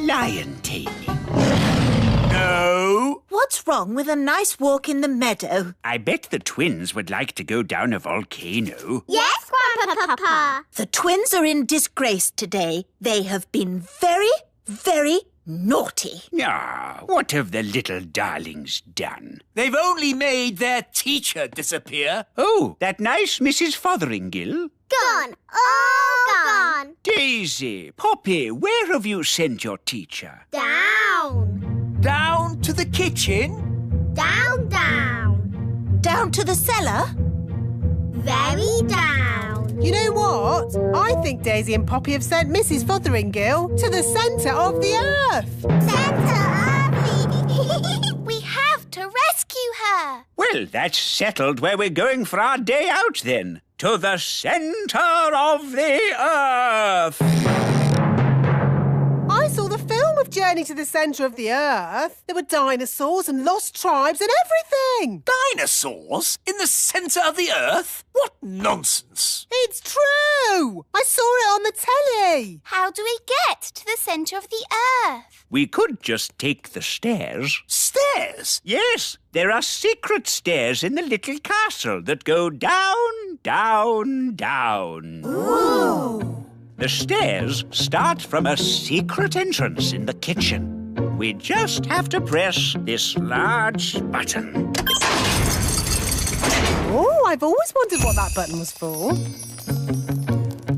lion taming. No. What's wrong with a nice walk in the meadow? I bet the twins would like to go down a volcano. Yes, Grandpapa. The twins are in disgrace today. They have been very, very naughty. Ah, what have the little darlings done? They've only made their teacher disappear. Oh, that nice Mrs. Fotheringill? Gone. All gone. Daisy, Poppy, where have you sent your teacher? Down. Down to the kitchen? Down, down. Down to the cellar? Very down. You know what? I think Daisy and Poppy have sent Mrs. Fotheringill to the centre of the earth. We have to rescue her. Well, that's settled where we're going for our day out, then. To the centre of the earth. I saw the film of Journey to the Centre of the Earth. There were dinosaurs and lost tribes and everything. Dinosaurs? In the centre of the earth? What nonsense! It's true. I saw it on the telly. How do we get to the centre of the earth? We could just take the stairs. Stairs? Yes, there are secret stairs in the little castle that go down, down, down. Ooh. The stairs start from a secret entrance in the kitchen. We just have to press this large button. Oh, I've always wondered what that button was for.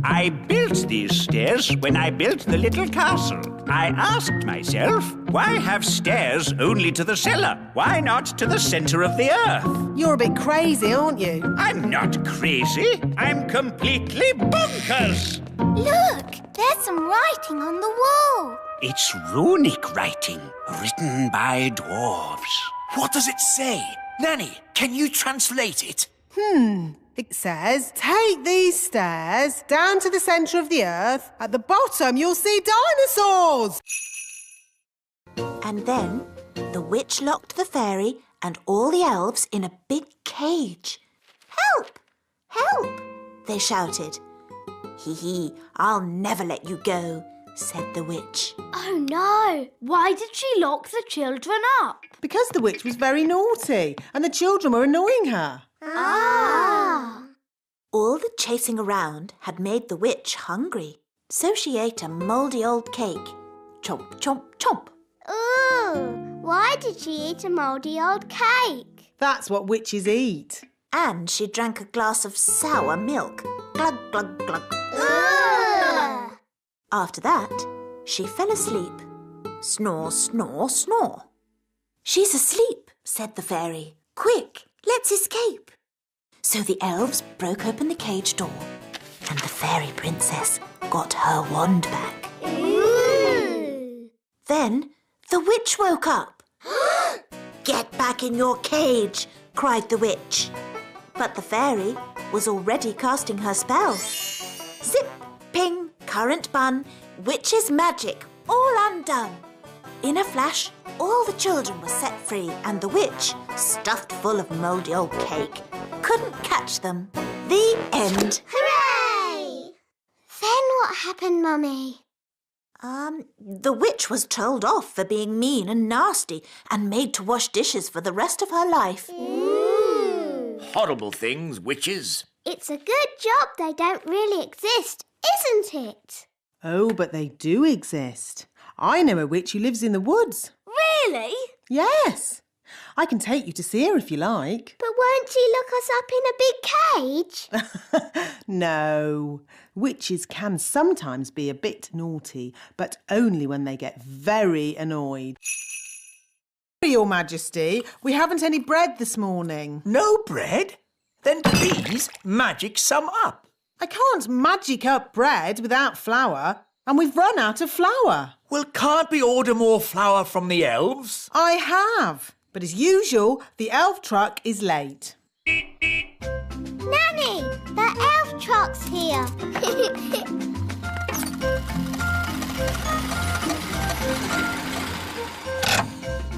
I built these stairs when I built the little castle. I asked myself, why have stairs only to the cellar? Why not to the centre of the earth? You're a bit crazy, aren't you? I'm not crazy. I'm completely bonkers. Look, there's some writing on the wall. It's runic writing, written by dwarves. What does it say? Nanny, can you translate it? It says, take these stairs down to the centre of the earth. At the bottom, you'll see dinosaurs. And then the witch locked the fairy and all the elves in a big cage. Help! Help! They shouted. Hee hee, I'll never let you go, said the witch. Oh no! Why did she lock the children up? Because the witch was very naughty and the children were annoying her. Ah! All the chasing around had made the witch hungry, so she ate a mouldy old cake. Chomp, chomp, chomp. Ooh! Why did she eat a mouldy old cake? That's what witches eat. And she drank a glass of sour milk. Glug, glug, glug. Ugh! After that, she fell asleep. Snore, snore, snore. She's asleep, said the fairy. Quick, let's escape. So the elves broke open the cage door and the fairy princess got her wand back. Ooh! Then the witch woke up. Get back in your cage, cried the witch. But the fairy was already casting her spell. Zip, ping, current bun, witch's magic, all undone. In a flash, all the children were set free and the witch, stuffed full of mouldy old cake, couldn't catch them. The end. Hooray! Then what happened, Mummy? The witch was told off for being mean and nasty and made to wash dishes for the rest of her life. Ooh! Horrible things, witches. It's a good job they don't really exist, isn't it? Oh, but they do exist. I know a witch who lives in the woods. Really? Yes. I can take you to see her if you like. But won't she look us up in a big cage? No. Witches can sometimes be a bit naughty, but only when they get very annoyed. Your Majesty, we haven't any bread this morning. No bread? Then please magic some up. I can't magic up bread without flour, and we've run out of flour. Well, can't we order more flour from the elves? I have, but as usual, the elf truck is late. Nanny, the elf truck's here.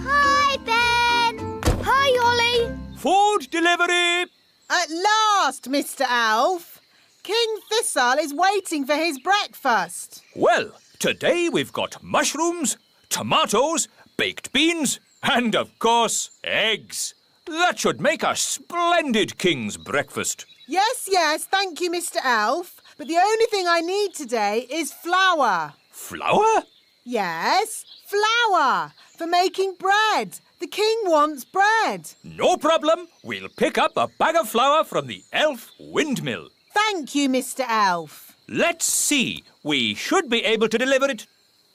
Hi, Ben. Hi, Ollie. Food delivery! At last, Mr. Elf. King Thistle is waiting for his breakfast. Well, Today we've got mushrooms, tomatoes, baked beans, and, of course, eggs. That should make a splendid king's breakfast. Yes, thank you, Mr. Elf. But the only thing I need today is flour. Flour? Yes, flour for making bread. The king wants bread. No problem. We'll pick up a bag of flour from the elf windmill. Thank you, Mr. Elf. Let's see. We should be able to deliver it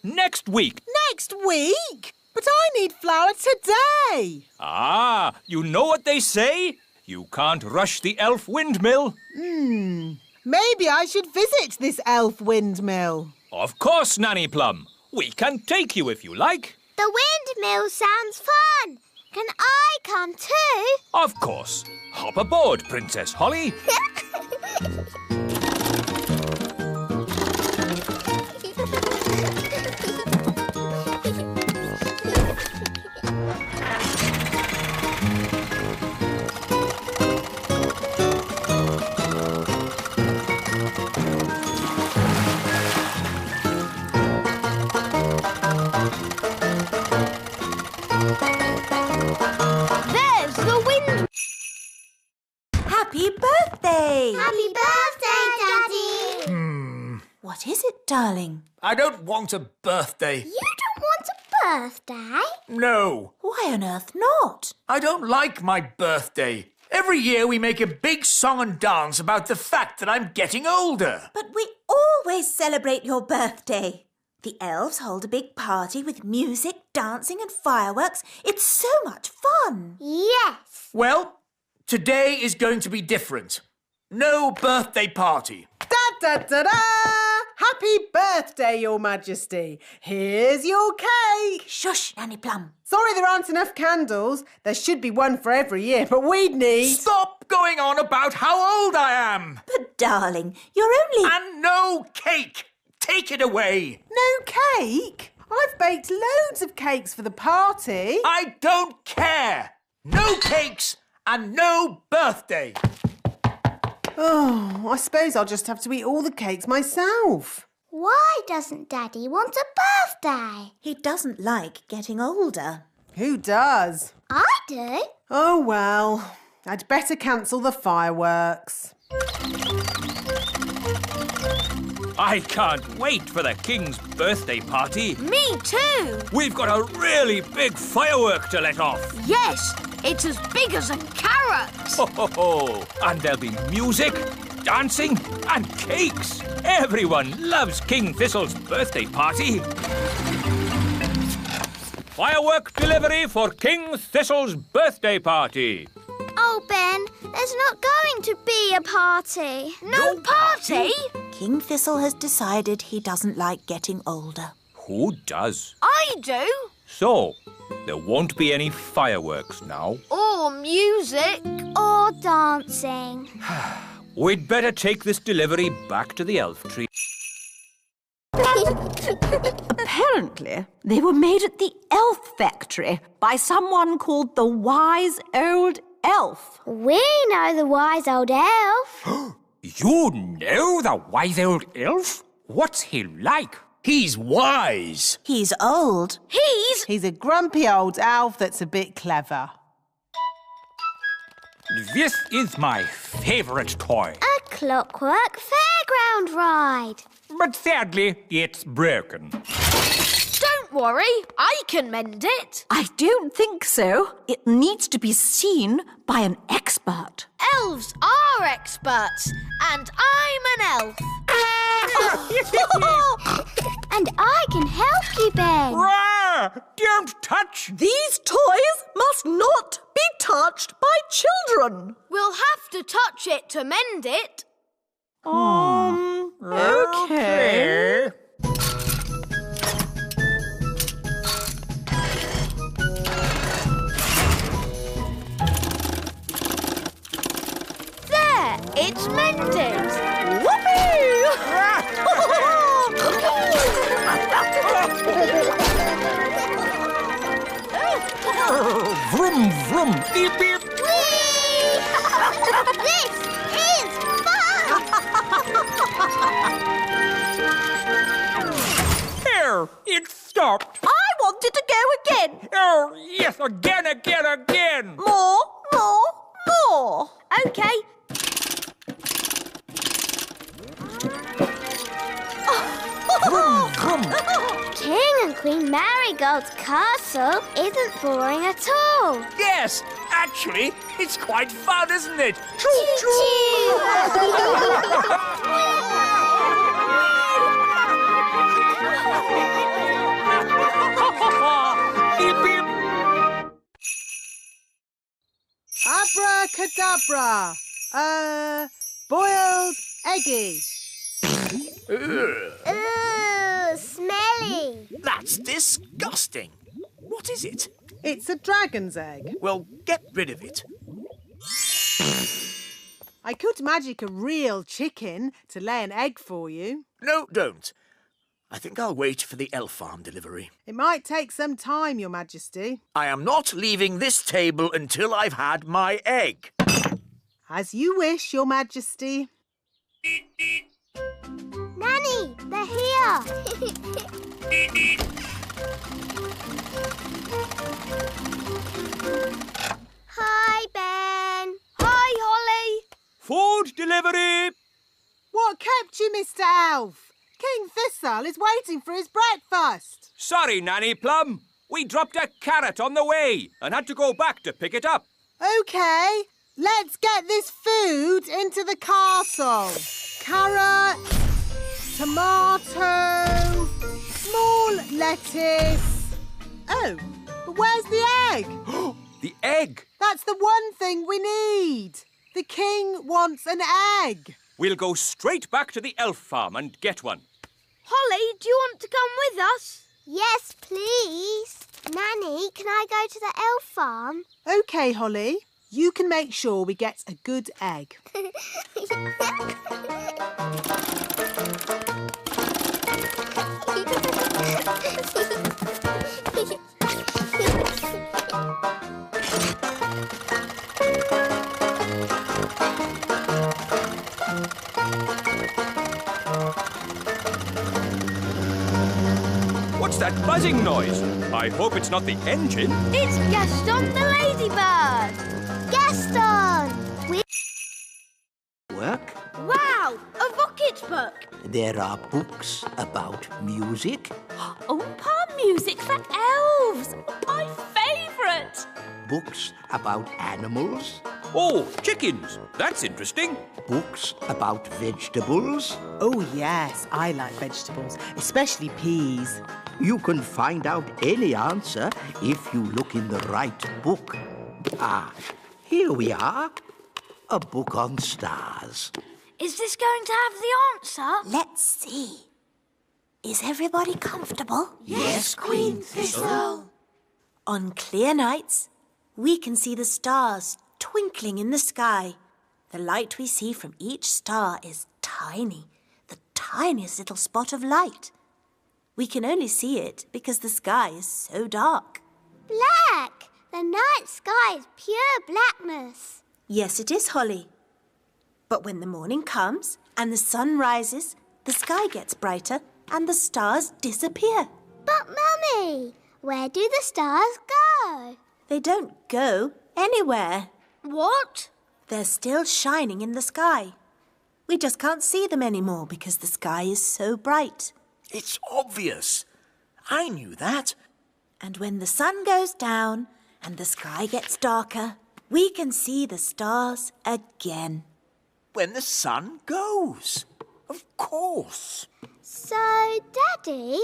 next week. Next week? But I need flour today. Ah, you know what they say? You can't rush the elf windmill. Maybe I should visit this elf windmill. Of course, Nanny Plum. We can take you if you like. The windmill sounds fun. Can I come too? Of course. Hop aboard, Princess Holly. There's the wind. Happy birthday! Happy birthday, Daddy. What is it, darling? I don't want a birthday. You don't want a birthday? No, Why on earth not? I don't like my birthday. Every year we make a big song and dance about the fact that I'm getting older. But we always celebrate your birthday. The elves hold a big party with music, dancing and fireworks. It's so much fun. Yes. Well, today is going to be different. No birthday party. Da-da-da-da! Happy birthday, Your Majesty. Here's your cake. Shush, Nanny Plum. Sorry there aren't enough candles. There should be one for every year, but we'd need... Stop going on about how old I am. But, darling, you're only... And no cake. Take it away. No cake? I've baked loads of cakes for the party. I don't care. No cakes and no birthday. Oh, I suppose I'll just have to eat all the cakes myself. Why doesn't Daddy want a birthday? He doesn't like getting older. Who does? I do. Oh, well, I'd better cancel the fireworks. I can't wait for the king's birthday party. Me too. We've got a really big firework to let off. Yes, it's as big as a carrot. Ho, ho, ho. And there'll be music, dancing and cakes. Everyone loves King Thistle's birthday party. Firework delivery for King Thistle's birthday party. Oh, Ben, there's not going to be a party. No party? King Thistle has decided he doesn't like getting older. Who does? I do. So, there won't be any fireworks now. Or music. Or dancing. We'd better take this delivery back to the elf tree. Apparently, they were made at the elf factory by someone called the Wise Old Elf. We know the wise old elf. You know the wise old elf? What's he like? He's wise. He's old. He's a grumpy old elf that's a bit clever. This is my favourite toy. A clockwork fairground ride. But sadly, it's broken. Don't worry, I can mend it. I don't think so. It needs to be seen by an expert. Elves are experts, and I'm an elf. And I can help you, Ben. Rah! Don't touch! These toys must not be touched by children. We'll have to touch it to mend it. Okay. There, it's mended. Vroom, vroom, beep, beep. This is fun! Oh, it stopped. I wanted to go again. Oh, yes, again. More. OK. King and Queen Marigold's castle isn't boring at all. Yes, actually, it's quite fun, isn't it? Choo-choo! Beep, beep. Abracadabra. Boiled eggy. Ooh, smelly. That's disgusting. What is it? It's a dragon's egg. Well, get rid of it. I could magic a real chicken to lay an egg for you. No, don't. I think I'll wait for the elf farm delivery. It might take some time, Your Majesty. I am not leaving this table until I've had my egg. As you wish, Your Majesty. Nanny, they're here. Hi, Ben. Hi, Holly. Food delivery. What kept you, Mr. Elf? King Thistle is waiting for his breakfast. Sorry, Nanny Plum. We dropped a carrot on the way and had to go back to pick it up. OK, let's get this food into the castle. Carrot, tomato, small lettuce. Oh, but where's the egg? The egg. That's the one thing we need. The king wants an egg. We'll go straight back to the elf farm and get one. Holly, do you want to come with us? Yes, please. Nanny, can I go to the elf farm? OK, Holly. You can make sure we get a good egg. What's that buzzing noise? I hope it's not the engine. It's Gaston the ladybird. Gaston! Work. Wow, a rocket book. There are books about music, Oh, palm music for elves. My favourite. books about animals, Oh, chickens. That's interesting. books about vegetables. Oh, yes, I like vegetables, especially peas. You can find out any answer if you look in the right book. Ah, here we are. A book on stars. Is this going to have the answer? Let's see. Is everybody comfortable? Yes, Queen Thistle. On clear nights, we can see the stars twinkling in the sky. The light we see from each star is tiny, the tiniest little spot of light. We can only see it because the sky is so dark. Black! The night sky is pure blackness. Yes, it is, Holly. But when the morning comes and the sun rises, the sky gets brighter and the stars disappear. But, Mummy, where do the stars go? They don't go anywhere. What? They're still shining in the sky. We just can't see them anymore because the sky is so bright. It's obvious. I knew that. And when the sun goes down and the sky gets darker, we can see the stars again. When the sun goes. Of course. So, Daddy,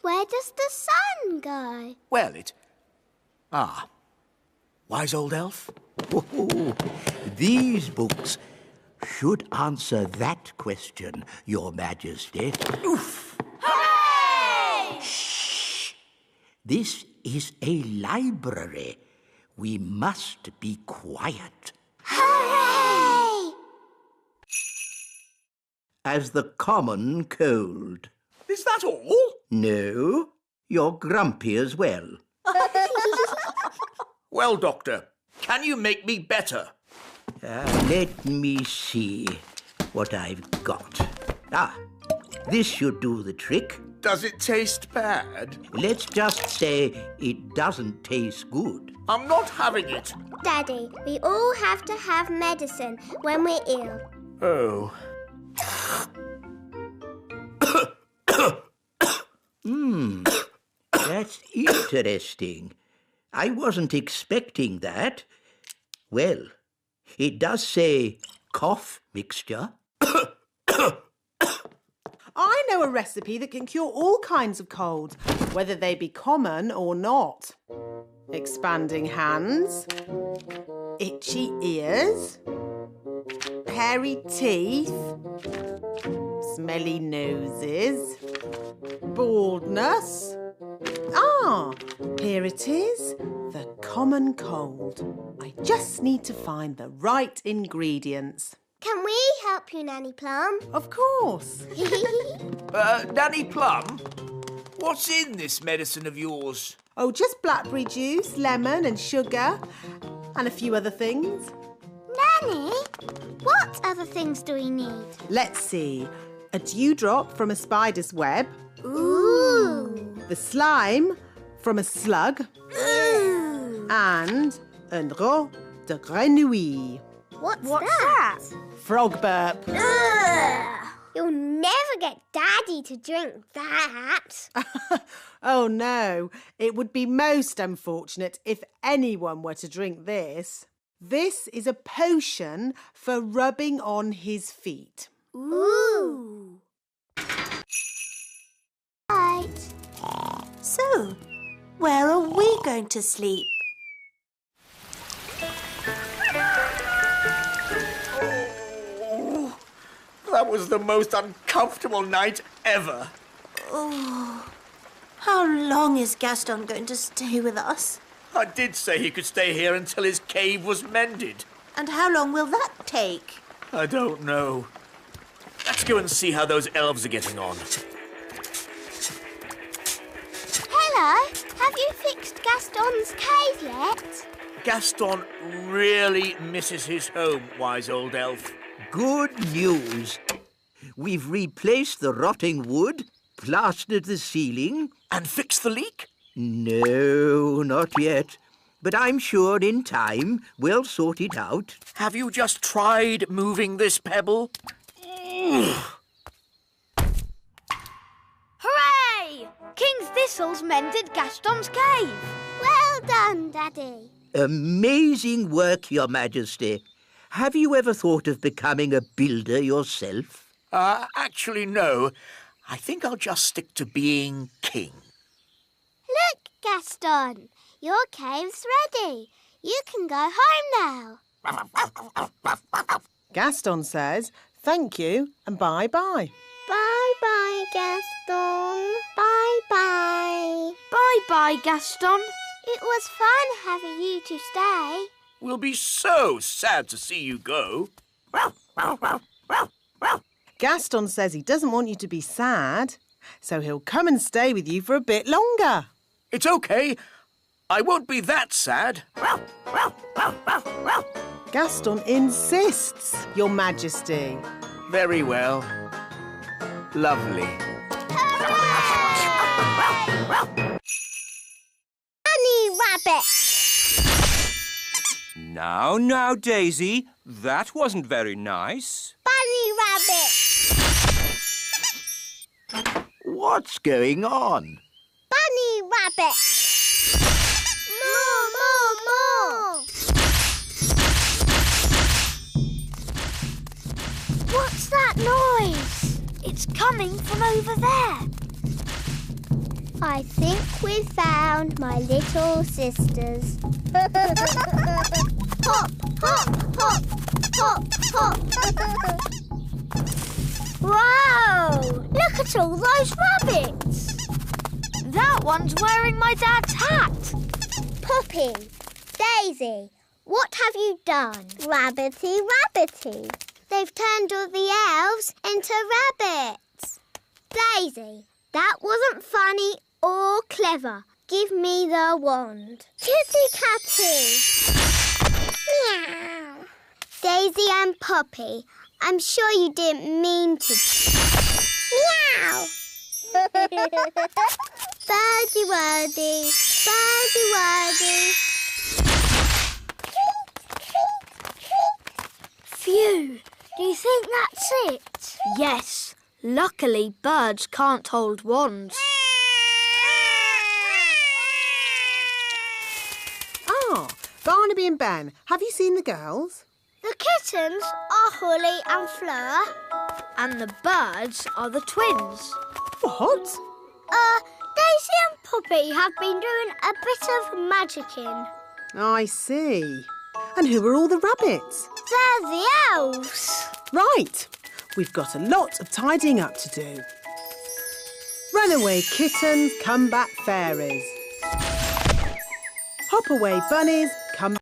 where does the sun go? Well, wise old elf. Oh, these books should answer that question, Your Majesty. Oof. Hooray! Shh! This is a library. We must be quiet. Hooray! As the common cold. Is that all? No, you're grumpy as well. Well, Doctor, can you make me better? Let me see what I've got. This should do the trick. Does it taste bad? Let's just say it doesn't taste good. I'm not having it. Daddy, we all have to have medicine when we're ill. Oh. That's interesting. I wasn't expecting that. Well, it does say cough mixture. I know a recipe that can cure all kinds of colds, whether they be common or not. Expanding hands, itchy ears, hairy teeth, smelly noses, baldness. Ah, here it is, the common cold. I just need to find the right ingredients. Can we help you, Nanny Plum? Of course. Nanny Plum, what's in this medicine of yours? Oh, just blackberry juice, lemon and sugar, and a few other things. Nanny, what other things do we need? Let's see. A dewdrop from a spider's web. Ooh. The slime from a slug. Ooh. And un drop de grenouille. What's that? Frog burp. Ugh. You'll never get Daddy to drink that. Oh no, it would be most unfortunate if anyone were to drink this. This is a potion for rubbing on his feet. Ooh. Right. So, where are we going to sleep? Oh, that was the most uncomfortable night ever. Oh, how long is Gaston going to stay with us? I did say he could stay here until his cave was mended. And how long will that take? I don't know. Let's go and see how those elves are getting on. Hello, have you fixed Gaston's cave yet? Gaston really misses his home, wise old elf. Good news. We've replaced the rotting wood, plastered the ceiling. And fixed the leak? No, not yet. But I'm sure in time we'll sort it out. Have you just tried moving this pebble? Hooray! King Thistle's mended Gaston's cave. Well done, Daddy. Amazing work, Your Majesty. Have you ever thought of becoming a builder yourself? Actually, no. I think I'll just stick to being king. Look, Gaston, your cave's ready. You can go home now. Gaston says thank you and bye-bye. Bye-bye, Gaston. Bye-bye. Bye-bye, Gaston. It was fun having you to stay. We'll be so sad to see you go. Gaston says he doesn't want you to be sad, so he'll come and stay with you for a bit longer. It's okay. I won't be that sad. Gaston insists, Your Majesty. Very well. Lovely. Bunny Rabbit. Now, Daisy, that wasn't very nice. Bunny Rabbit. What's going on? Bunny Rabbit. More. What's that noise? It's coming from over there. I think we found my little sisters. Hop, hop, hop, hop, hop. Wow! Look at all those rabbits. That one's wearing my dad's hat. Poppy, Daisy, what have you done? Rabbity, rabbity. They've turned all the elves into rabbits. Daisy, that wasn't funny or clever. Give me the wand. Kitty Catty. Meow. Daisy and Poppy, I'm sure you didn't mean to. Meow. Birdie wordy, birdie wordy. Phew, do you think that's it? Yes. Luckily, birds can't hold wands. Ah, Barnaby and Ben, have you seen the girls? The kittens are Holly and Fleur. And the birds are the twins. What? Daisy and Poppy have been doing a bit of magicking. I see. And who are all the rabbits? They're the elves. Right. We've got a lot of tidying up to do. Runaway kittens, come back fairies. Hop away bunnies, come...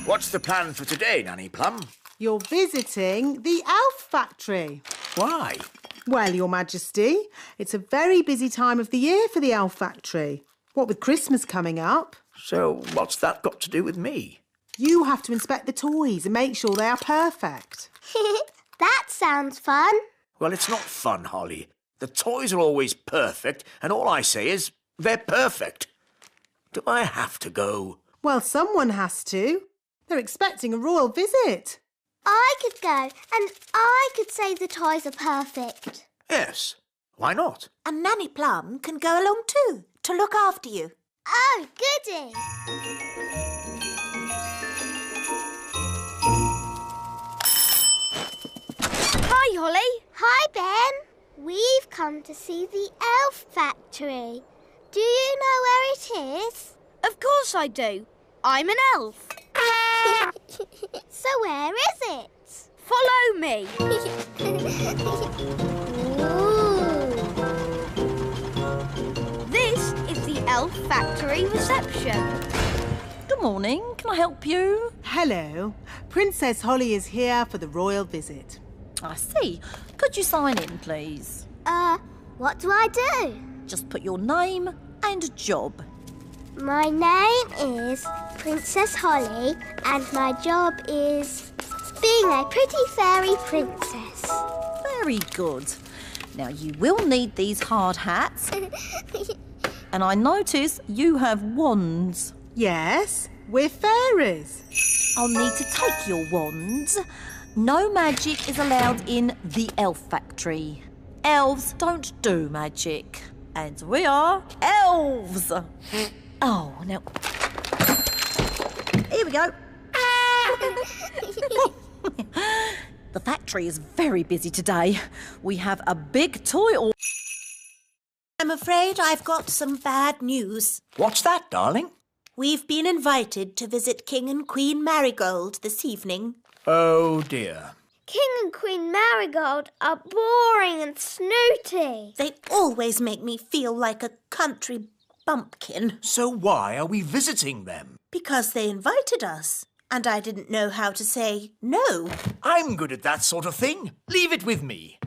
What's the plan for today, Nanny Plum? You're visiting the elf factory. Why? Well, Your Majesty, it's a very busy time of the year for the elf factory. What with Christmas coming up. So what's that got to do with me? You have to inspect the toys and make sure they are perfect. That sounds fun. Well, it's not fun, Holly. The toys are always perfect, and all I say is they're perfect. Do I have to go? Well, someone has to. They're expecting a royal visit. I could go and I could say the toys are perfect. Yes. Why not? And Nanny Plum can go along too, to look after you. Oh, goody. Hi, Holly. Hi, Ben. We've come to see the elf factory. Do you know where it is? Of course I do. I'm an elf. So where is it? Follow me. Ooh. This is the elf factory reception. Good morning. Can I help you? Hello. Princess Holly is here for the royal visit. I see. Could you sign in, please? What do I do? Just put your name and job. My name is Princess Holly and my job is being a pretty fairy princess. Very good. Now, you will need these hard hats. And I notice you have wands. Yes, we're fairies. I'll need to take your wands. No magic is allowed in the elf factory. Elves don't do magic. And we are elves. Oh, now... Here we go. The factory is very busy today. We have a big toy... I'm afraid I've got some bad news. What's that, darling? We've been invited to visit King and Queen Marigold this evening. Oh, dear. King and Queen Marigold are boring and snooty. They always make me feel like a country bumpkin. So why are we visiting them? Because they invited us, and I didn't know how to say no. I'm good at that sort of thing. Leave it with me.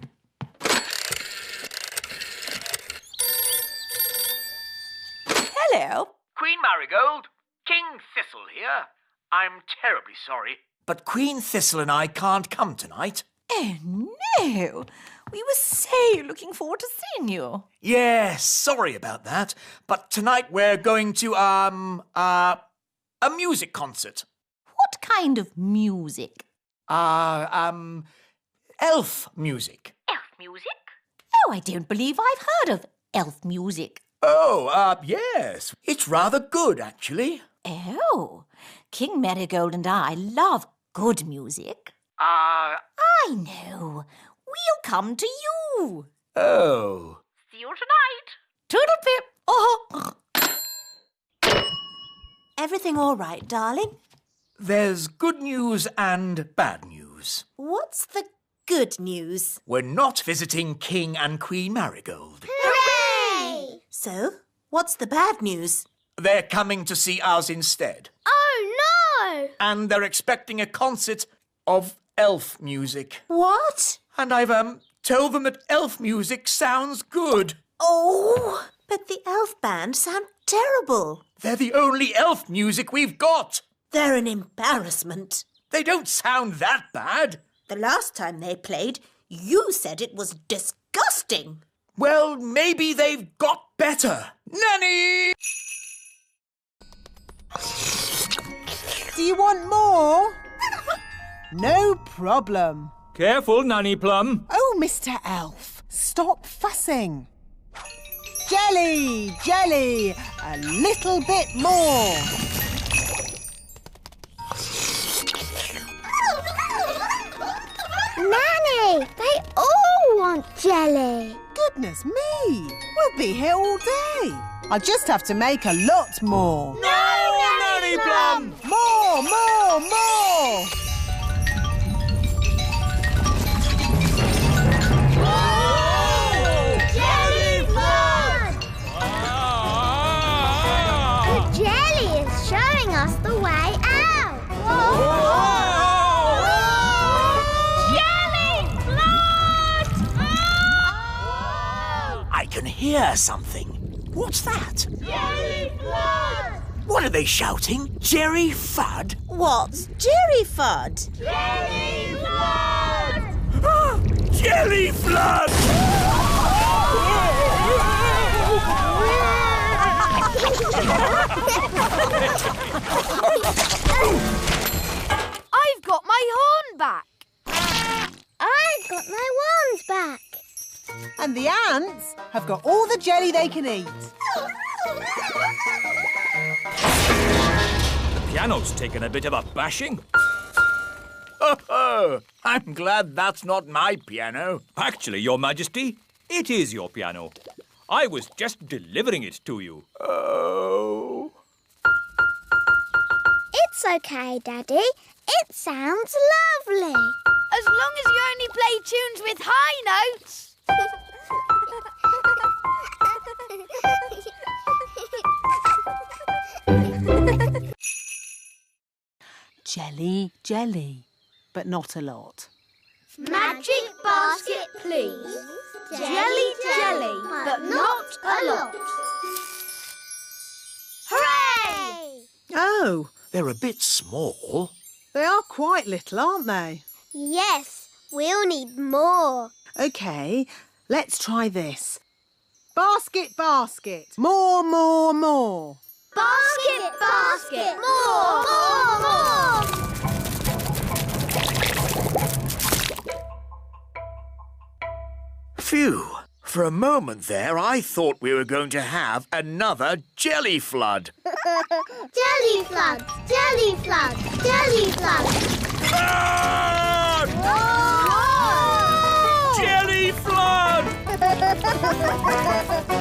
Hello. Queen Marigold, King Thistle here. I'm terribly sorry, but Queen Thistle and I can't come tonight. Oh, no. We were so looking forward to seeing you. Yes, sorry about that. But tonight we're going to, a music concert. What kind of music? Elf music. Elf music? Oh, I don't believe I've heard of elf music. Oh, yes. It's rather good, actually. Oh, King Marigold and I love good music. I know. We'll come to you. Oh. See you tonight. Toodle-pip. Oh. Everything all right, darling? There's good news and bad news. What's the good news? We're not visiting King and Queen Marigold. Hooray! So, what's the bad news? They're coming to see us instead. Oh, no! And they're expecting a concert of elf music. What? And I've, told them that elf music sounds good. Oh, but the elf band sound terrible. They're the only elf music we've got. They're an embarrassment. They don't sound that bad. The last time they played, You said it was disgusting. Well, maybe they've got better. Nanny! Do you want more? No problem. Careful, Nanny Plum. Oh, Mr. Elf, stop fussing. Jelly, jelly, a little bit more. Nanny, they all want jelly. Goodness me, we'll be here all day. I just have to make a lot more. No, Nanny Plum! More, more, more. Jelly flood! The jelly is showing us the way out. Jelly flood! I can hear something. What's that? Jelly flood! What are they shouting? Jerry Fudd? What's Jerry Fudd? Jelly flood! Jelly Flood! I've got my horn back. I've got my wands back. And the ants have got all the jelly they can eat. The piano's taken a bit of a bashing. Oh, I'm glad that's not my piano. Actually, Your Majesty, it is your piano. I was just delivering it to you. Oh. It's okay, Daddy. It sounds lovely. As long as you only play tunes with high notes. Jelly, jelly, but not a lot. Magic basket, please. Jelly, jelly, but not a lot. Hooray! Oh, They're a bit small. they are quite little, aren't they? Yes, we'll need more. OK, let's try this. Basket, basket. More, more, more. Basket, basket, more, more, more. Phew. For a moment there, I thought we were going to have another jelly flood. Jelly flood, jelly flood, jelly flood. Ah! Jelly flood!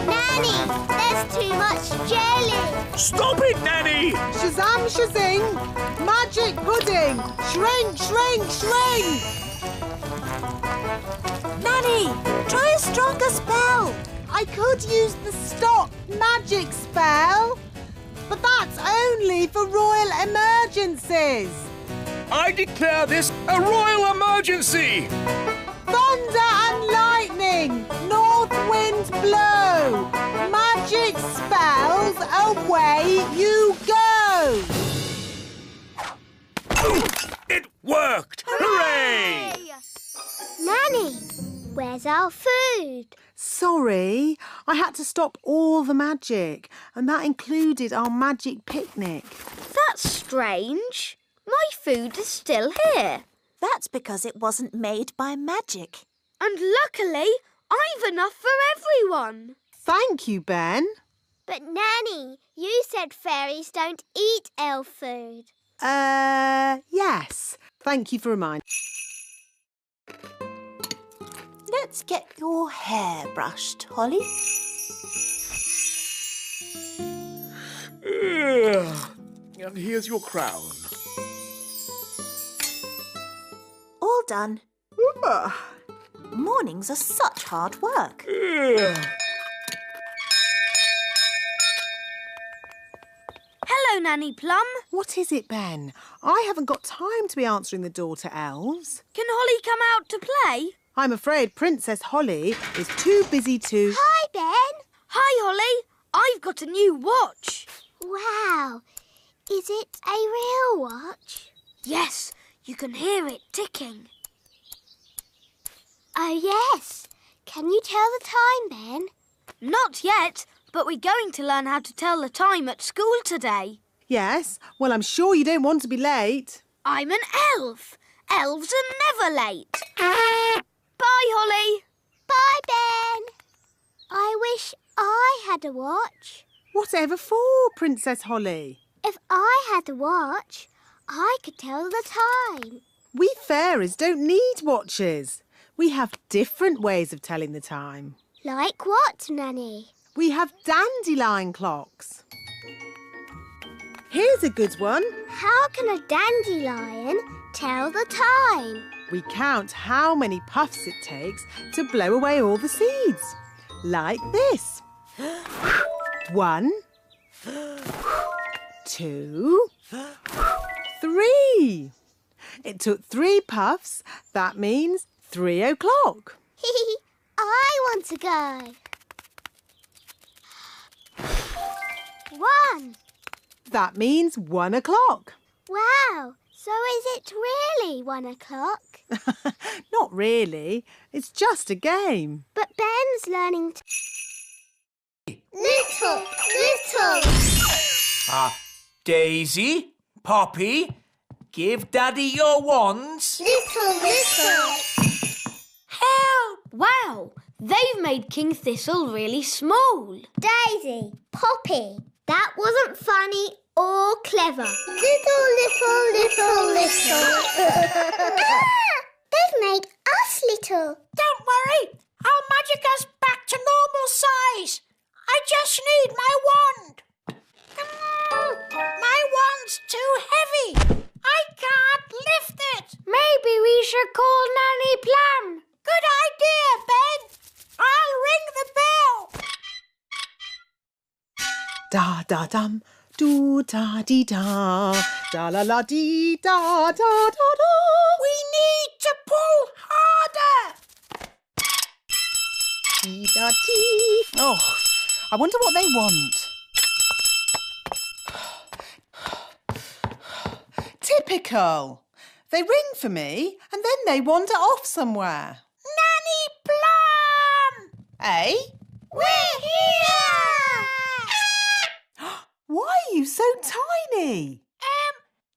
Nanny, there's too much jelly. Stop it, Nanny! Shazam, shazing. Magic pudding. Shrink, shrink, shrink. Nanny, try a stronger spell. I could use the stop magic spell, but that's only for royal emergencies. I declare this a royal emergency! Thunder and lightning, north wind blow, magic spells, away you go. It worked! Hooray! Nanny, where's our food? Sorry, I had to stop all the magic, and that included our magic picnic. That's strange. My food is still here. That's because it wasn't made by magic. And luckily, I've enough for everyone. Thank you, Ben. But Nanny, you said fairies don't eat elf food. Yes. Thank you for reminding. Let's get your hair brushed, Holly. And here's your crown. All done. Mornings are such hard work. Hello, Nanny Plum. What is it, Ben? I haven't got time to be answering the door to elves. Can Holly come out to play? I'm afraid Princess Holly is too busy to... Hi, Ben. Hi, Holly. I've got a new watch. Wow. Is it a real watch? Yes, you can hear it ticking. Oh, yes. Can you tell the time, Ben? Not yet, but we're going to learn how to tell the time at school today. Yes, well, I'm sure you don't want to be late. I'm an elf. Elves are never late. Bye, Holly. Bye, Ben. I wish I had a watch. Whatever for, Princess Holly? If I had a watch, I could tell the time. We fairies don't need watches. We have different ways of telling the time. Like what, Nanny? We have dandelion clocks. Here's a good one. How can a dandelion tell the time? We count how many puffs it takes to blow away all the seeds. Like this. 1, 2, 3. It took 3 puffs. That means 3 o'clock. I want to go. 1. That means 1 o'clock. Wow, so is it really 1 o'clock? Not really. It's just a game. But Ben's learning to... Little. Daisy, Poppy, give Daddy your wands. Little. Help! Wow, they've made King Thistle really small. Daisy, Poppy, that wasn't funny or clever. Little. They've made us little. Don't worry, I'll magic us back to normal size. I just need my wand. My wand's too heavy. I can't lift it. Maybe we should call Nanny Plum. Good idea, Ben. I'll ring the bell. Da da dum, do da dee da, da la la dee da da da da. We need to pull harder. Dee da dee. Oh, I wonder what they want. Typical. They ring for me and then they wander off somewhere. Nanny Plum! Eh? We're here! Why are you so tiny?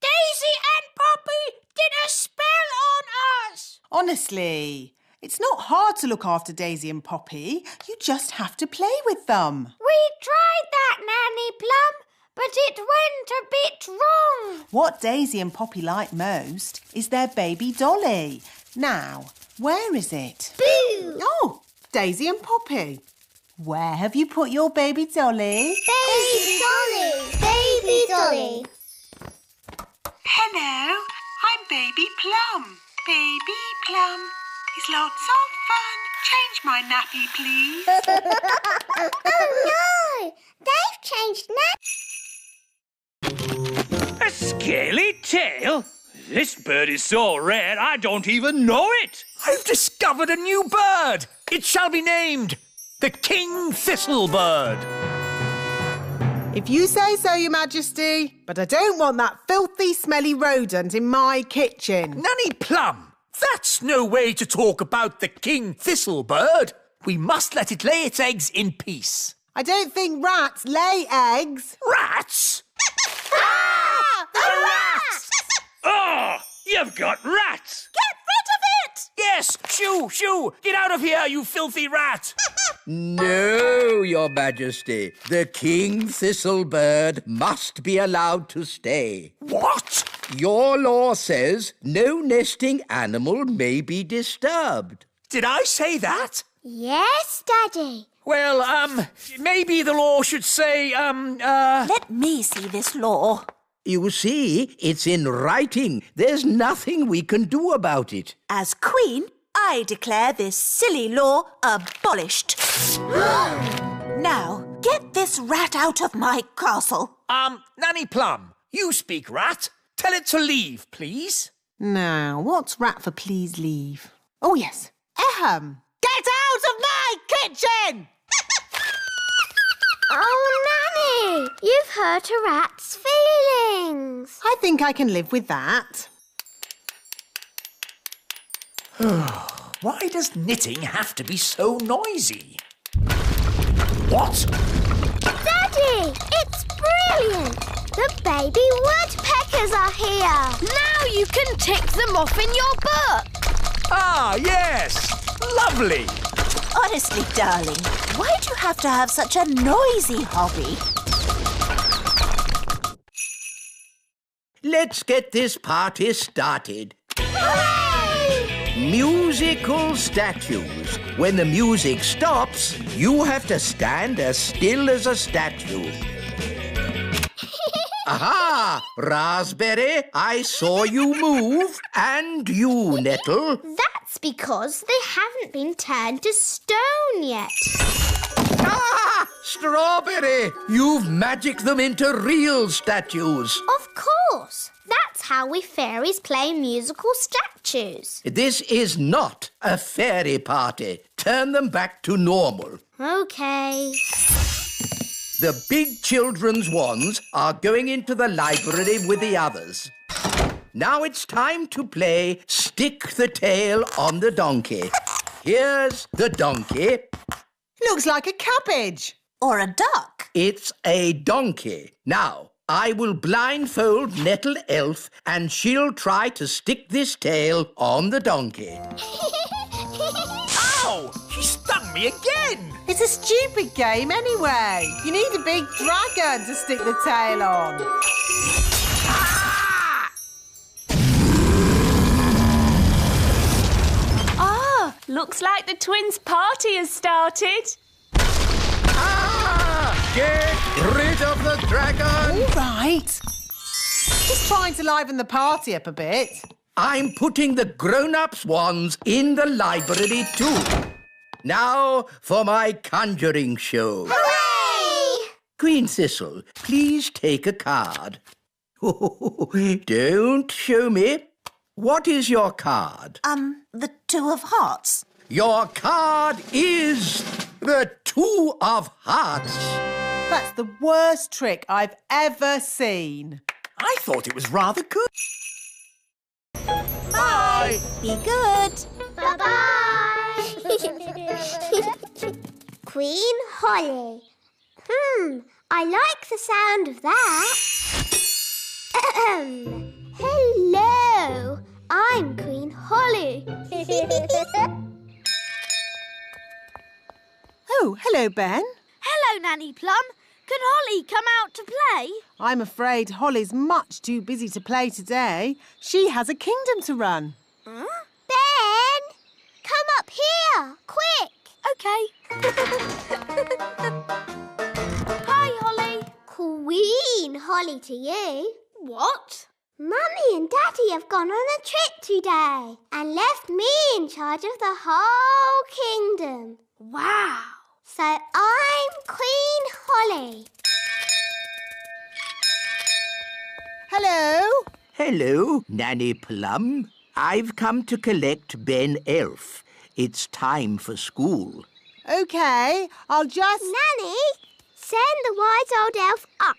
Daisy and Poppy did a spell on us. Honestly, it's not hard to look after Daisy and Poppy. You just have to play with them. We tried that, Nanny Plum, but it went a bit wrong. What Daisy and Poppy like most is their baby Dolly. Now, where is it? Boo! Oh, Daisy and Poppy. Where have you put your baby Dolly? Baby Dolly. Hello, I'm Baby Plum. Baby Plum. It's lots of fun. Change my nappy, please. Oh no! They've changed A scaly tail? This bird is so rare I don't even know it. I've discovered a new bird. It shall be named the King Thistle bird. If you say so, Your Majesty, but I don't want that filthy, smelly rodent in my kitchen. Nanny Plum, that's no way to talk about the King Thistle bird. We must let it lay its eggs in peace. I don't think rats lay eggs. Rats? The rats! Oh, you've got rats. Get rid of it! Yes, shoo! Get out of here, you filthy rat! No, Your Majesty. The King Thistle bird must be allowed to stay. What? Your law says no nesting animal may be disturbed. Did I say that? Yes, Daddy. Well, maybe the law should say, Let me see this law. You see, it's in writing. There's nothing we can do about it. As Queen, I declare this silly law abolished. Now, get this rat out of my castle. Nanny Plum, you speak rat. Tell it to leave, please. Now, what's rat for please leave? Oh, yes. Ahem. Get out of my kitchen! Oh, Nanny, you've hurt a rat's feelings. I think I can live with that. Why does knitting have to be so noisy? What? Daddy, it's brilliant! The baby woodpeckers are here! Now you can tick them off in your book. Ah, yes! Lovely! Honestly, darling, why do you have to have such a noisy hobby? Let's get this party started. Hooray! Musical statues. When the music stops, you have to stand as still as a statue. Aha! Raspberry, I saw you move. And you, Nettle. That's because they haven't been turned to stone yet. Ah! Strawberry! You've magicked them into real statues. Of course. That's how we fairies play musical statues. This is not a fairy party. Turn them back to normal. OK. The big children's wands are going into the library with the others. Now it's time to play Stick the Tail on the Donkey. Here's the donkey. Looks like a cabbage. Or a duck. It's a donkey. Now, I will blindfold Nettle Elf and she'll try to stick this tail on the donkey. Ow! She stung me again! It's a stupid game anyway. You need a big dragon to stick the tail on. Ah, looks like the twins' party has started. Ah! Get rid of the dragon! All right. Just trying to liven the party up a bit. I'm putting the grown-ups' wands in the library too. Now for my conjuring show. Hooray! Queen Thistle, please take a card. Don't show me. What is your card? The Two of Hearts. Your card is the Two of Hearts. That's the worst trick I've ever seen. I thought it was rather good. Bye. Be good. Bye-bye. Queen Holly. I like the sound of that. Hello, I'm Queen Holly. Oh, hello, Ben. Hello, Nanny Plum. Can Holly come out to play? I'm afraid Holly's much too busy to play today. She has a kingdom to run. Ben, come up here, quick. OK. Hi, Holly. Queen Holly to you. What? Mummy and Daddy have gone on a trip today and left me in charge of the whole kingdom. Wow. So I'm Queen Holly. Hello. Hello, Nanny Plum. I've come to collect Ben Elf. It's time for school. OK, I'll just... Nanny, send the wise old elf up.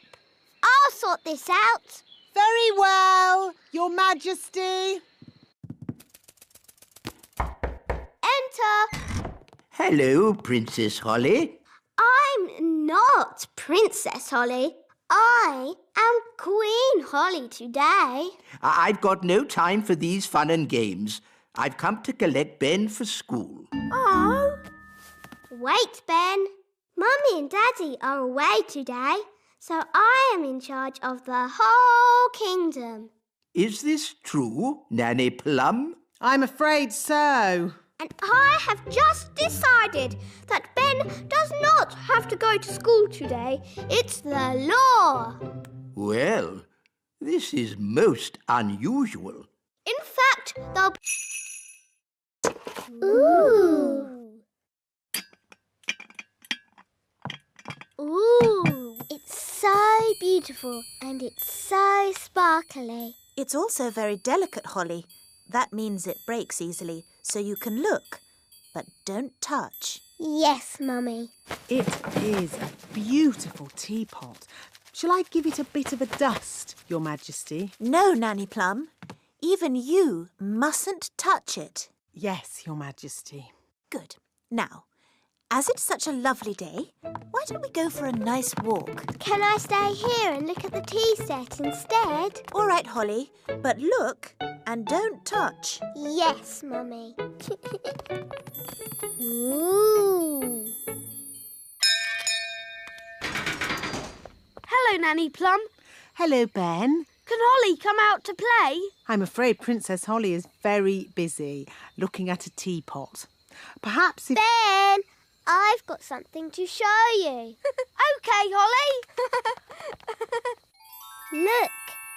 I'll sort this out. Very well, Your Majesty. Enter. Hello, Princess Holly. I'm not Princess Holly. I am Queen Holly today. I've got no time for these fun and games. I've come to collect Ben for school. Oh. Wait, Ben. Mummy and Daddy are away today, so I am in charge of the whole kingdom. Is this true, Nanny Plum? I'm afraid so. And I have just decided that Ben does not have to go to school today. It's the law. Well, this is most unusual. In fact, they'll... Ooh. Ooh. It's so beautiful and it's so sparkly. It's also very delicate, Holly. That means it breaks easily, so you can look, but don't touch. Yes, Mummy. It is a beautiful teapot. Shall I give it a bit of a dust, Your Majesty? No, Nanny Plum. Even you mustn't touch it. Yes, Your Majesty. Good. Now, as it's such a lovely day, why don't we go for a nice walk? Can I stay here and look at the tea set instead? All right, Holly, but look and don't touch. Yes, Mummy. Ooh. Hello, Nanny Plum. Hello, Ben. Can Holly come out to play? I'm afraid Princess Holly is very busy looking at a teapot. Perhaps if... Ben, I've got something to show you. OK, Holly. Look,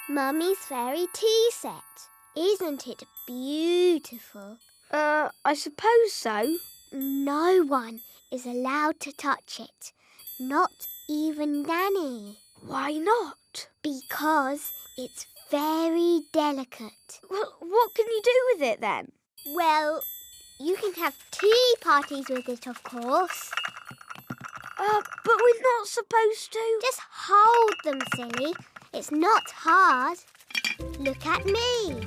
Mummy's fairy tea set. Isn't it beautiful? I suppose so. No one is allowed to touch it. Not even Nanny. Why not? Because it's very delicate. Well, what can you do with it then? Well, you can have tea parties with it, of course. But we're not supposed to. Just hold them, silly. It's not hard. Look at me.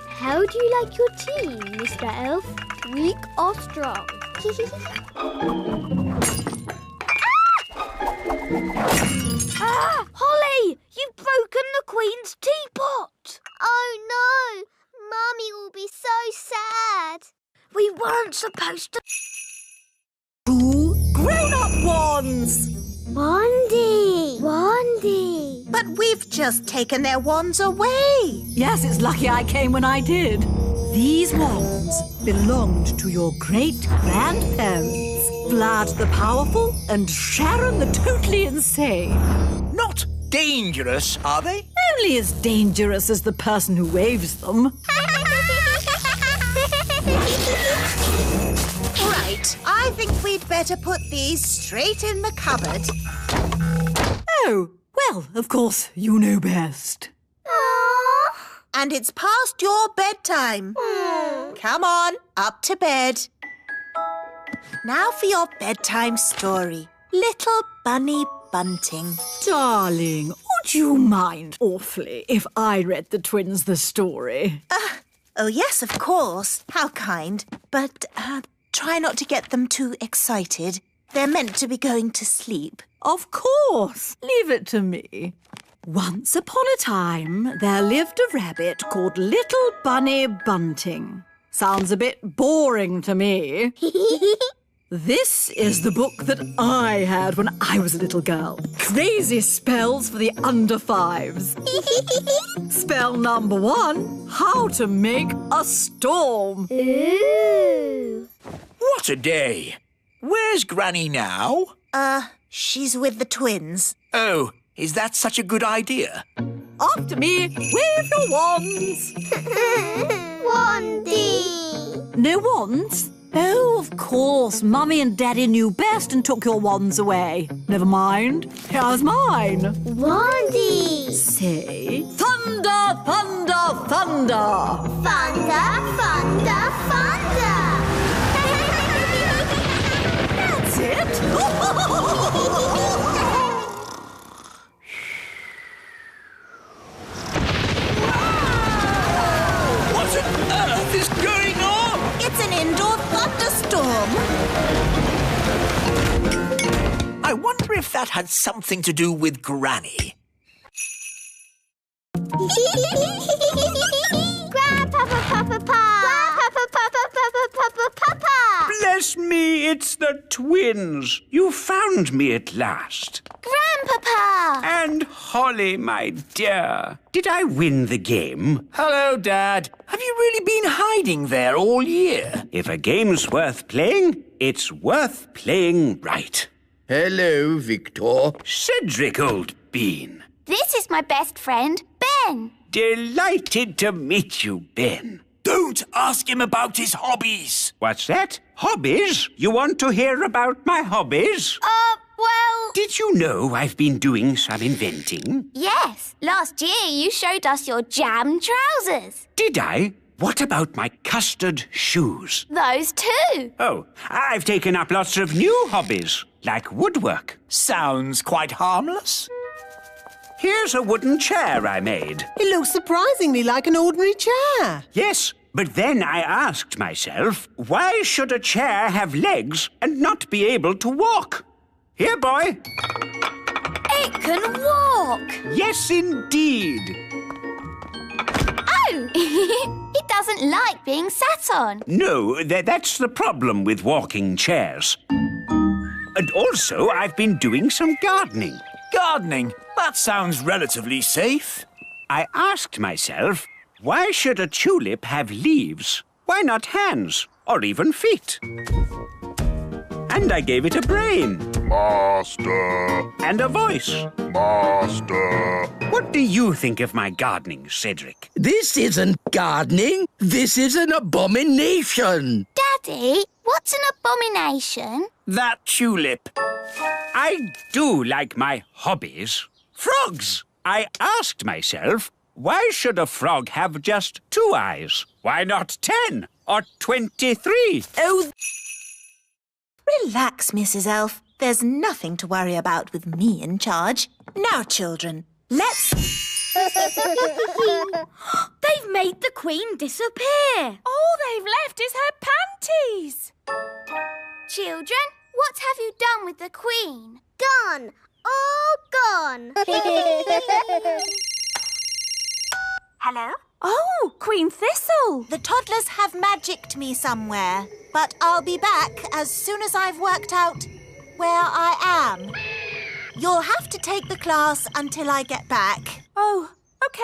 How do you like your tea, Mr. Elf? Weak or strong? Holly! You've broken the Queen's teapot! Oh, no! Mummy will be so sad. We weren't supposed to... 2 grown-up wands! Wandy! But we've just taken their wands away. Yes, it's lucky I came when I did. These wands belonged to your great-grandparents, Vlad the Powerful and Sharon the Totally Insane. Not dangerous, are they? Only as dangerous as the person who waves them. Right, I think we'd better put these straight in the cupboard. Oh, well, of course, you know best. And it's past your bedtime. Come on, up to bed. Now for your bedtime story. Little Bunny Bunting. Darling, would you mind awfully if I read the twins the story? Oh, yes, of course. How kind. But try not to get them too excited. They're meant to be going to sleep. Of course. Leave it to me. Once upon a time, there lived a rabbit called Little Bunny Bunting. Sounds a bit boring to me. This is the book that I had when I was a little girl. Crazy spells for the under 5s. Spell number 1, how to make a storm. Ooh! What a day. Where's Granny now? She's with the twins. Oh, is that such a good idea? After me, wave your wands. Wandy! No wands? Oh, of course. Mummy and Daddy knew best and took your wands away. Never mind. Here's mine. Wandy! Say, thunder, thunder, thunder. Thunder, thunder, thunder! That's it. What on earth is going on? It's an indoor thunderstorm. I wonder if that had something to do with Granny. Grandpapa, Papa, Grandpapa, Papa. Bless me, it's the twins. You found me at last. Grandpapa! And Holly, my dear, did I win the game? Hello, Dad. Have you really been hiding there all year? If a game's worth playing, it's worth playing right. Hello, Victor. Cedric, old bean. This is my best friend, Ben. Delighted to meet you, Ben. Don't ask him about his hobbies. What's that? Hobbies? You want to hear about my hobbies? Well... Did you know I've been doing some inventing? Yes. Last year you showed us your jam trousers. Did I? What about my custard shoes? Those too. Oh, I've taken up lots of new hobbies, like woodwork. Sounds quite harmless. Here's a wooden chair I made. It looks surprisingly like an ordinary chair. Yes, But then I asked myself, why should a chair have legs and not be able to walk? Here, boy. It can walk. Yes, indeed. Oh! It doesn't like being sat on. No, that's the problem with walking chairs. And also, I've been doing some gardening. Gardening? That sounds relatively safe. I asked myself, why should a tulip have leaves? Why not hands or even feet? And I gave it a brain. Master. And a voice. Master. What do you think of my gardening, Cedric? This isn't gardening. This is an abomination. Daddy, what's an abomination? That tulip. I do like my hobbies. Frogs! I asked myself, why should a frog have just 2 eyes? Why not 10 or 23? Oh, relax, Mrs. Elf. There's nothing to worry about with me in charge. Now, children, let's... They've made the Queen disappear. All they've left is her panties. Children, what have you done with the Queen? Gone. All gone. Hello? Oh, Queen Thistle. The toddlers have magicked me somewhere, but I'll be back as soon as I've worked out where I am. You'll have to take the class until I get back. Oh, OK.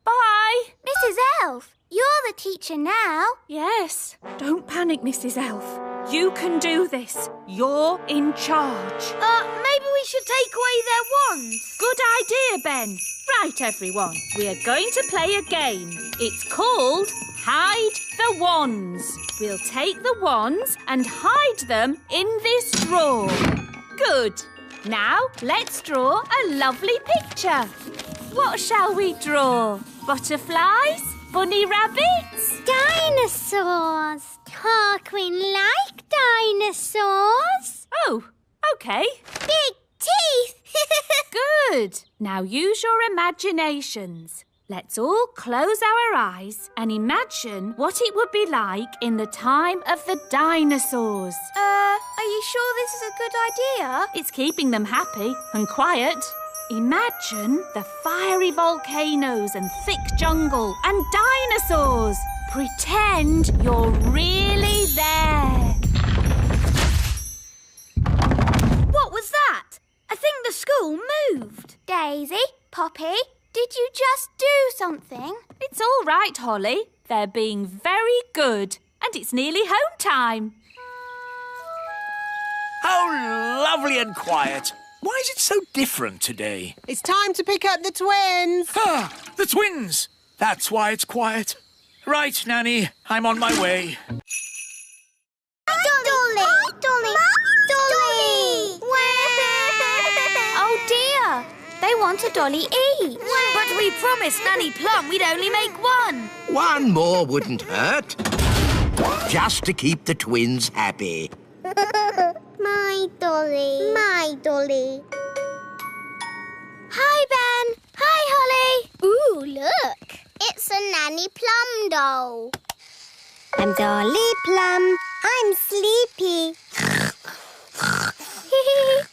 Bye. Mrs. Elf, you're the teacher now. Yes. Don't panic, Mrs. Elf. You can do this. You're in charge. Maybe we should take away their wands. Good idea, Ben. Right, everyone. We are going to play a game. It's called Hide the Wands. We'll take the wands and hide them in this drawer. Good. Now, let's draw a lovely picture. What shall we draw? Butterflies? Bunny rabbits? Dinosaurs. Our Queen like dinosaurs. Oh, OK. Big teeth. Good. Now use your imaginations. Let's all close our eyes and imagine what it would be like in the time of the dinosaurs. Are you sure this is a good idea? It's keeping them happy and quiet. Imagine the fiery volcanoes and thick jungle and dinosaurs. Pretend you're really there. What was that? I think the school moved. Daisy, Poppy, did you just do something? It's all right, Holly. They're being very good. And it's nearly home time. How lovely and quiet. Why is it so different today? It's time to pick up the twins. Ah, the twins. That's why it's quiet. Right, Nanny, I'm on my way. Dolly! Dolly! Dolly! Oh dear, they want a Dolly each. But we promised Nanny Plum we'd only make one. One more wouldn't hurt. Just to keep the twins happy. My Dolly. My Dolly. Hi, Ben. Hi, Holly. Ooh, look. It's a Nanny Plum doll. I'm Dolly Plum. I'm sleepy.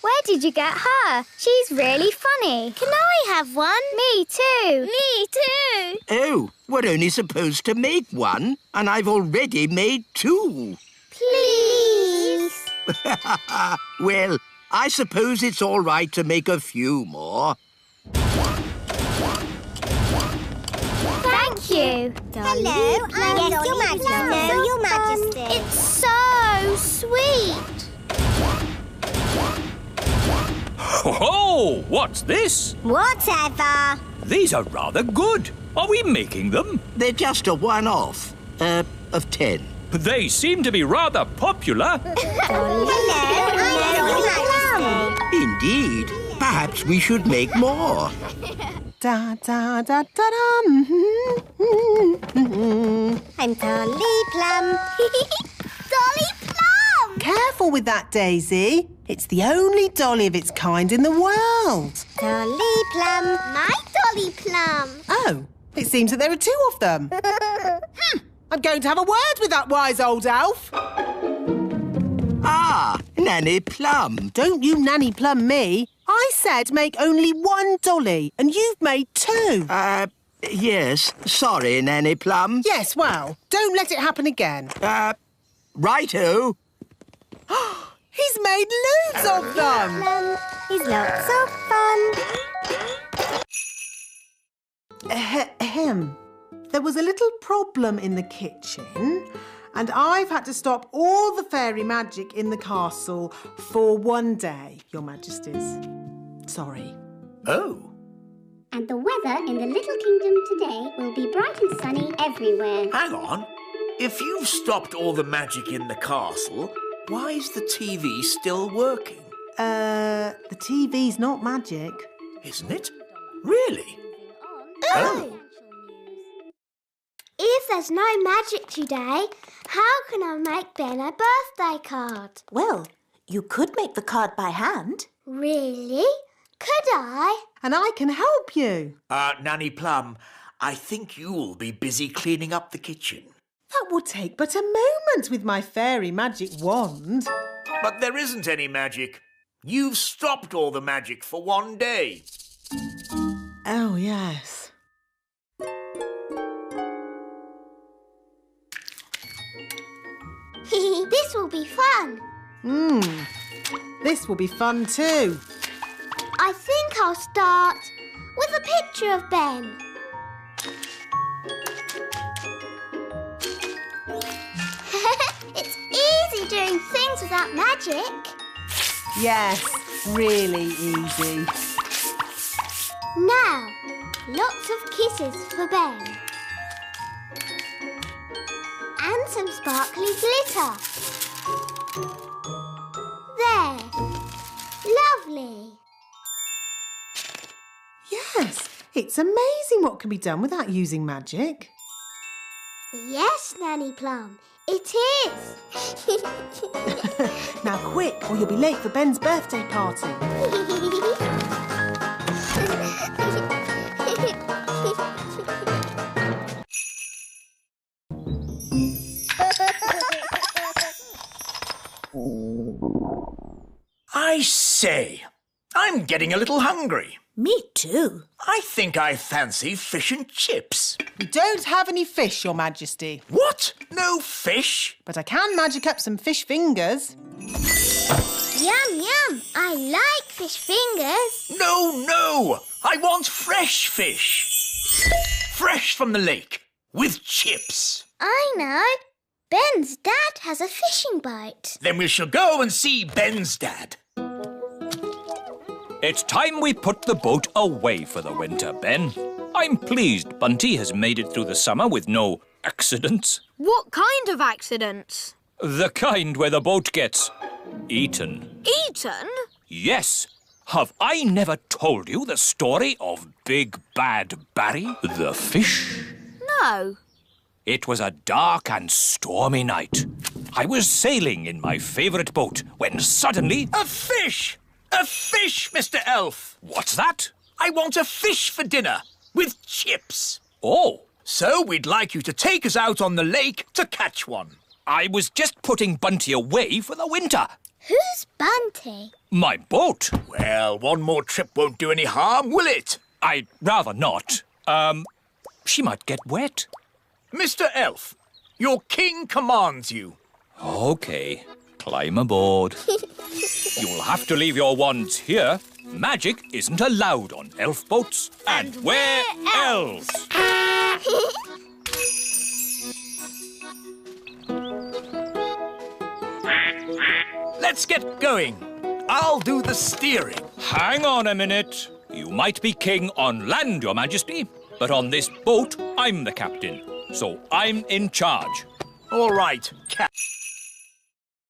Where did you get her? She's really funny. Can I have one? Me too. Me too. Oh, we're only supposed to make one, and I've already made 2. Please. Well, I suppose it's all right to make a few more. Thank you. Hello, I'm Yes, Your Majesty. Hello, Your Majesty. It's so sweet. Ho-ho! What's this? Whatever. These are rather good. Are we making them? They're just a one-off. Of 10. They seem to be rather popular. Hello, I'm Your Majesty. Indeed. Perhaps we should make more. Da da da da da. I'm Dolly Plum. Dolly Plum! Careful with that, Daisy. It's the only dolly of its kind in the world. Dolly Plum. My Dolly Plum. Oh, it seems that there are 2 of them. I'm going to have a word with that wise old elf. Ah, Nanny Plum. Don't you Nanny Plum me. I said make only one dolly, and you've made two. Yes. Sorry, Nanny Plum. Yes, well, don't let it happen again. Righto. He's made loads of them. He's lots of fun. Ahem. There was a little problem in the kitchen, and I've had to stop all the fairy magic in the castle for one day, Your Majesties. Sorry. Oh. And the weather in the Little Kingdom today will be bright and sunny everywhere. Hang on. If you've stopped all the magic in the castle, why is the TV still working? The TV's not magic. Isn't it? Really? Oh! If there's no magic today, how can I make Ben a birthday card? Well, you could make the card by hand. Really? Could I? And I can help you. Nanny Plum, I think you'll be busy cleaning up the kitchen. That would take but a moment with my fairy magic wand. But there isn't any magic. You've stopped all the magic for one day. Oh, yes. This will be fun. This will be fun too. I think I'll start with a picture of Ben. It's easy doing things without magic. Yes, really easy. Now, lots of kisses for Ben. And some sparkly glitter. There. Lovely. Yes, it's amazing what can be done without using magic. Yes, Nanny Plum, it is. Now quick, or you'll be late for Ben's birthday party. I say, I'm getting a little hungry. Me too. I think I fancy fish and chips. We don't have any fish, Your Majesty. What? No fish? But I can magic up some fish fingers. Yum, yum. I like fish fingers. No. I want fresh fish. Fresh from the lake, with chips. I know. Ben's dad has a fishing boat. Then we shall go and see Ben's dad. It's time we put the boat away for the winter, Ben. I'm pleased Bunty has made it through the summer with no accidents. What kind of accidents? The kind where the boat gets eaten. Eaten? Yes. Have I never told you the story of Big Bad Barry, the fish? No. It was a dark and stormy night. I was sailing in my favourite boat when suddenly... A fish! A fish, Mr. Elf! What's that? I want a fish for dinner, with chips. Oh. So we'd like you to take us out on the lake to catch one. I was just putting Bunty away for the winter. Who's Bunty? My boat. Well, one more trip won't do any harm, will it? I'd rather not. She might get wet. Mr. Elf, your king commands you. OK, climb aboard. You'll have to leave your wands here. Magic isn't allowed on elf boats. And we're elves. Let's get going. I'll do the steering. Hang on a minute. You might be king on land, Your Majesty, but on this boat, I'm the captain. So I'm in charge. All right,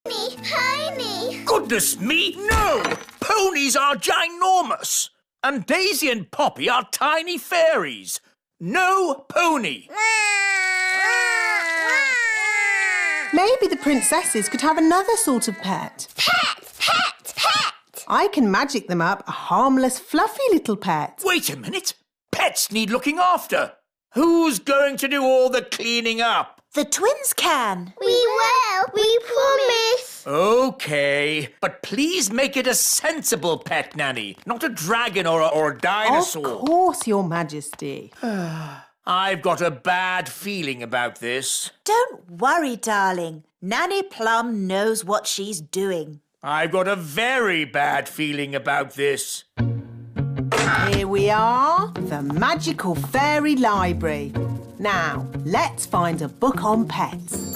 Pony! Goodness me, no! Ponies are ginormous. And Daisy and Poppy are tiny fairies. No pony. Maybe the princesses could have another sort of pet. Pet! I can magic them up a harmless, fluffy little pet. Wait a minute. Pets need looking after. Who's going to do all the cleaning up? The twins can. We will. We promise. OK, but please make it a sensible pet, Nanny, not a dragon or a dinosaur. Of course, Your Majesty. I've got a bad feeling about this. Don't worry, darling. Nanny Plum knows what she's doing. I've got a very bad feeling about this. Here we are, the magical fairy library. Now, let's find a book on pets.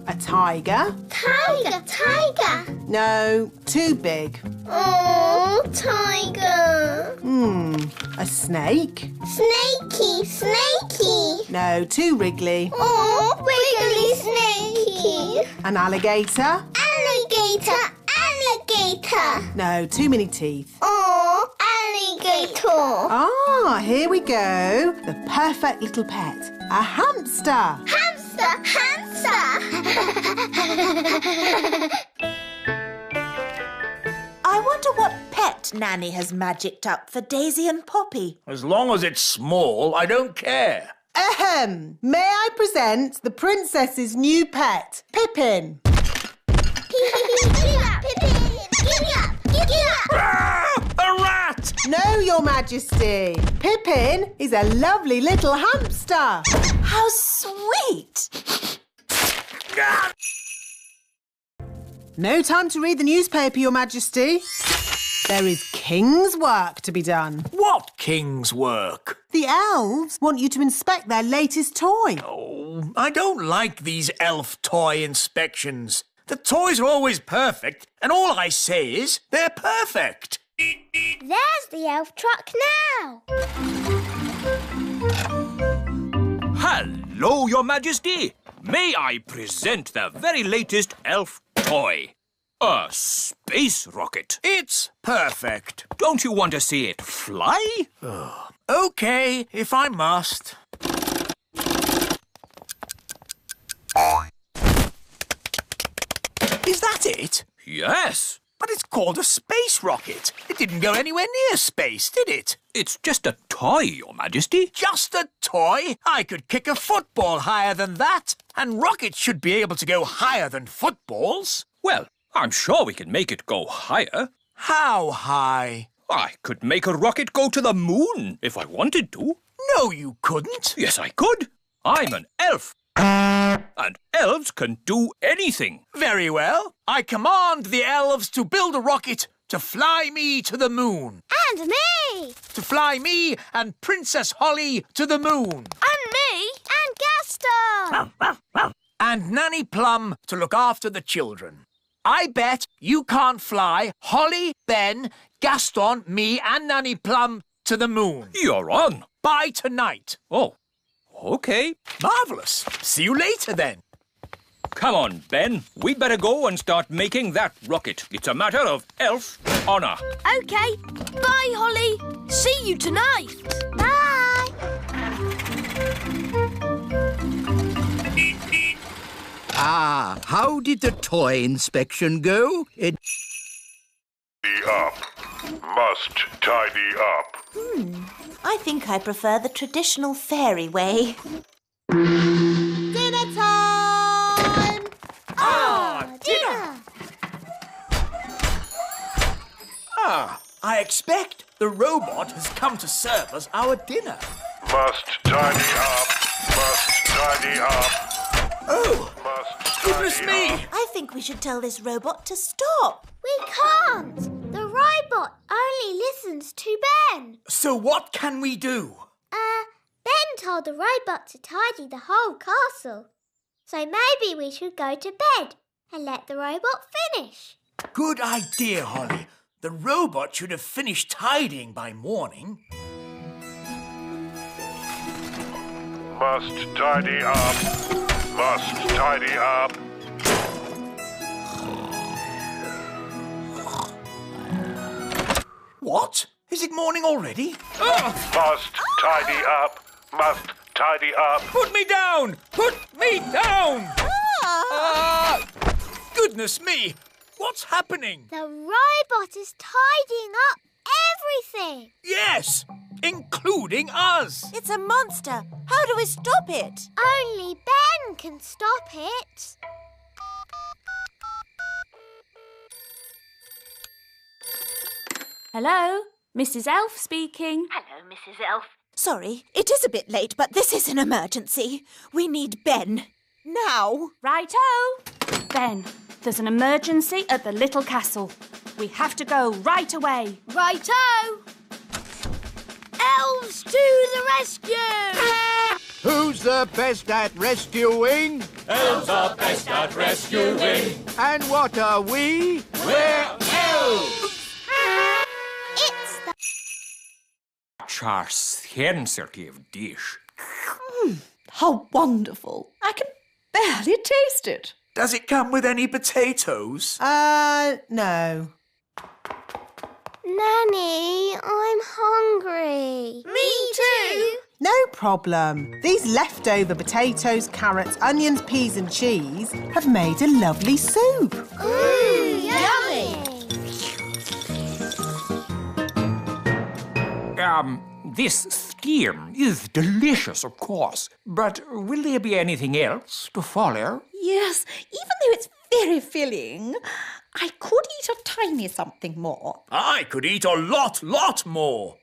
A tiger? Tiger. No, too big. Oh, tiger. A snake? Snaky. No, too wriggly. Oh, wiggly snakey. An alligator? Alligator. No, too many teeth. Oh, alligator. Ah, here we go. The perfect little pet. A hamster. Hamster. I wonder what pet Nanny has magicked up for Daisy and Poppy. As long as it's small, I don't care. Ahem. May I present the princess's new pet, Pippin? A rat! No, Your Majesty. Pippin is a lovely little hamster. How sweet! No time to read the newspaper, Your Majesty. There is king's work to be done. What king's work? The elves want you to inspect their latest toy. Oh, I don't like these elf toy inspections. The toys are always perfect, and all I say is they're perfect. There's the elf truck now. Hello, Your Majesty. May I present the very latest elf toy? A space rocket. It's perfect. Don't you want to see it fly? OK, if I must. Is that it? Yes. But it's called a space rocket. It didn't go anywhere near space, did it? It's just a toy, Your Majesty. Just a toy? I could kick a football higher than that. And rockets should be able to go higher than footballs. Well, I'm sure we can make it go higher. How high? I could make a rocket go to the moon if I wanted to. No, you couldn't. Yes, I could. I'm an elf. And elves can do anything. Very well. I command the elves to build a rocket to fly me to the moon. And me. To fly me and Princess Holly to the moon. And me. And Gaston. And Nanny Plum to look after the children. I bet you can't fly Holly, Ben, Gaston, me and Nanny Plum to the moon. You're on. By tonight. Oh, OK. Marvellous. See you later, then. Come on, Ben. We'd better go and start making that rocket. It's a matter of elf honour. OK. Bye, Holly. See you tonight. Bye. Ah, how did the toy inspection go? Tidy up. Must tidy up. I think I prefer the traditional fairy way. Dinner time! Dinner! I expect the robot has come to serve us our dinner. Must tidy up. Must tidy up. Oh, Must goodness tidy me! up. I think we should tell this robot to stop. We can't. The robot only listens to Ben. So what can we do? Ben told the robot to tidy the whole castle. So maybe we should go to bed and let the robot finish. Good idea, Holly. The robot should have finished tidying by morning. Must tidy up. Must tidy up. What? Is it morning already? Must tidy up. Must tidy up. Put me down! Put me down! Goodness me! What's happening? The robot is tidying up everything. Yes, including us. It's a monster. How do we stop it? Only Ben can stop it. Hello, Mrs. Elf speaking. Hello, Mrs. Elf. Sorry, it is a bit late, but this is an emergency. We need Ben. Now. Righto! Ben, there's an emergency at the little castle. We have to go right away. Righto! Elves to the rescue! Who's the best at rescuing? Elves are best at rescuing. And what are we? We're elves! It's the... Our sensitive dish. How wonderful. I can barely taste it. Does it come with any potatoes? No. Nanny, I'm hungry. Me too! No problem. These leftover potatoes, carrots, onions, peas and cheese have made a lovely soup. Yummy! This steam is delicious, of course. But will there be anything else to follow? Yes, even though it's very filling, I could eat a tiny something more. I could eat a lot more.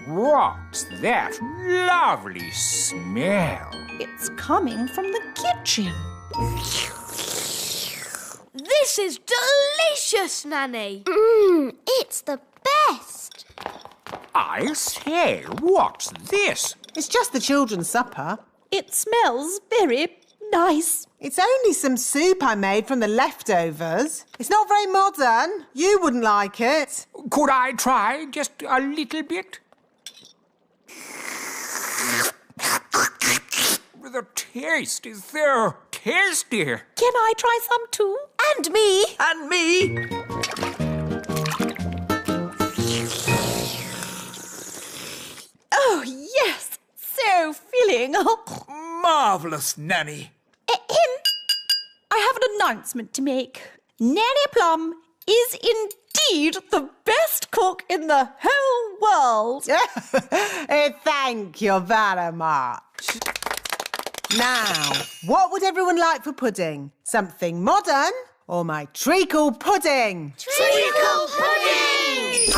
What's that lovely smell? It's coming from the kitchen. This is delicious, Nanny. It's the best. I say, what's this? It's just the children's supper. It smells very nice. It's only some soup I made from the leftovers. It's not very modern. You wouldn't like it. Could I try just a little bit? The taste is so tasty. Can I try some too? And me. And me. Oh, yes. So filling. Marvellous, Nanny. I have an announcement to make. Nanny Plum is indeed the best cook in the whole world. Thank you very much. Now, what would everyone like for pudding? Something modern or my treacle pudding? Treacle pudding!